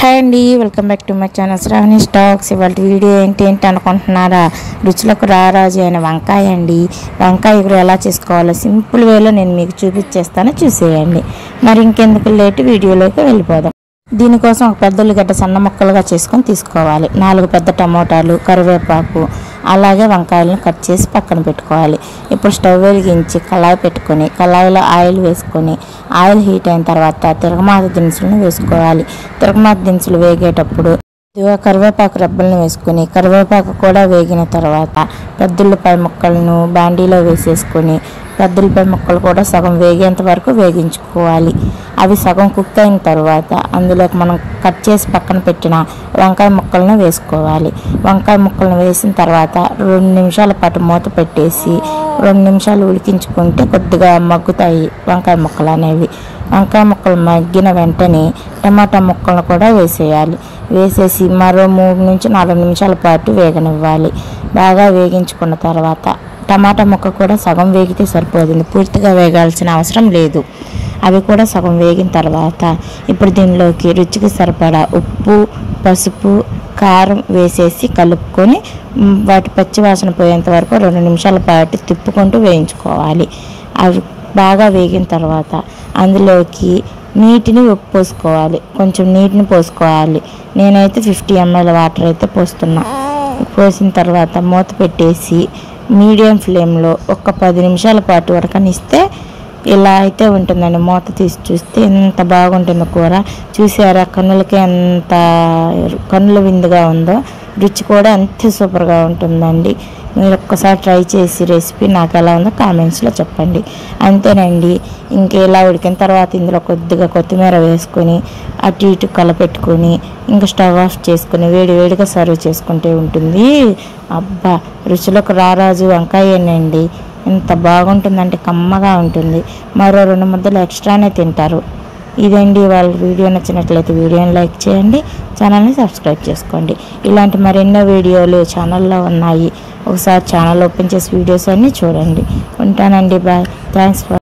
Hi అండి, welcome back to my channel Shravani stacks. ఇవాళ video ఏంటి అనుకుంటున్నారా? రుచులకు రారాజు అయిన వంకాయ అండి. వంకాయ కూర ఎలా చేసుకోవాలో సింపుల్ వేలో నేను మీకు చూపించేస్తాను, చూసేయండి. మరి ఇంకెందుకు లేట్, వీడియోలోకి వెళ్ళిపోదాం. దీనికోసం ఒక పెద్ద ఉల్లిగడ్డ సన్న ముక్కలుగా చేసుకొని తీసుకోవాలి. 4 పెద్ద టమోటాలు, కరివేపాకు, అలాగే వంకాయలను కట్ చేసి పక్కన పెట్టుకోవాలి. ఇప్పుడు స్టవ్ వెలిగించి కళాయి పెట్టుకొని కళాయిలో ఆయిల్ వేసుకొని ఆయిల్ హీట్ అయిన తర్వాత తిరగమాత దినుసులను వేసుకోవాలి. తిరగమాత దినుసులు వేగేటప్పుడు కరివేపాకు రెబ్బలను వేసుకొని కరివేపాకు కూడా వేగిన తర్వాత పెద్దుల్లిపాయ ముక్కలను బాండీలో వేసేసుకొని పెద్దుల్లిపాయ ముక్కలు కూడా సగం వేగేంత వరకు వేగించుకోవాలి. అవి సగం కుక్ అయిన తర్వాత అందులోకి మనం కట్ చేసి పక్కన పెట్టిన వంకాయ ముక్కలను వేసుకోవాలి. వంకాయ ముక్కలను వేసిన తర్వాత 2 నిమిషాల పాటు మూత పెట్టేసి 2 నిమిషాలు ఉడికించుకుంటే కొద్దిగా మగ్గుతాయి వంకాయ ముక్కలు అనేవి. వంకాయ ముక్కలు మగ్గిన వెంటనే టమాటా ముక్కలను కూడా వేసేయాలి. వేసేసి మరో 3 నుంచి 4 నిమిషాల పాటు వేగనివ్వాలి. బాగా వేగించుకున్న తర్వాత టమాటా ముక్క కూడా సగం వేగితే సరిపోతుంది, పూర్తిగా వేగాల్సిన అవసరం లేదు. అవి కూడా సగం వేగిన తర్వాత ఇప్పుడు దీనిలోకి రుచికి సరిపడా ఉప్పు, పసుపు, కారం వేసేసి కలుపుకొని వాటి పచ్చి వాసన పోయేంత వరకు 2 నిమిషాల పాటు తిప్పుకుంటూ వేయించుకోవాలి. అవి బాగా వేగిన తర్వాత అందులోకి నీటిని పోసుకోవాలి. కొంచెం నీటిని పోసుకోవాలి. నేనైతే 50 ml వాటర్ అయితే పోస్తున్నా. పోసిన తర్వాత మూత పెట్టేసి మీడియం ఫ్లేమ్లో ఒక 10 నిమిషాల పాటు ఉడకనిస్తే ఇలా అయితే ఉంటుందండి. మూత తీసి చూస్తే ఎంత బాగుంటుందో కూర. చూసారా, కన్నులకి ఎంత కన్నుల విందుగా ఉందో. రుచి కూడా అంతే సూపర్గా ఉంటుందండి. మీరు ఒక్కసారి ట్రై చేసి రెసిపీ నాకు ఎలా ఉందో కామెంట్స్లో చెప్పండి. అంతేనండి. ఇలా ఉడికిన తర్వాత ఇందులో కొద్దిగా కొత్తిమీర వేసుకొని అటు ఇటు కలపెట్టుకొని ఇంకా స్టవ్ ఆఫ్ చేసుకొని వేడివేడిగా సర్వ్ చేసుకుంటే ఉంటుంది. అబ్బా, రుచులకు రారాజు వంకాయేనండి. ఎంత బాగుంటుందంటే కమ్మగా ఉంటుంది. మరో 2 ముద్దలు ఎక్స్ట్రానే తింటారు. ఇదండి వాళ్ళ వీడియో. నచ్చినట్లయితే వీడియోని లైక్ చేయండి, ఛానల్ని సబ్స్క్రైబ్ చేసుకోండి. ఇలాంటి మరెన్నో వీడియోలు ఛానల్లో ఉన్నాయి. ఒకసారి ఛానల్ ఓపెన్ చేసి వీడియోస్ అన్నీ చూడండి. ఉంటానండి, బాయ్. Thanks for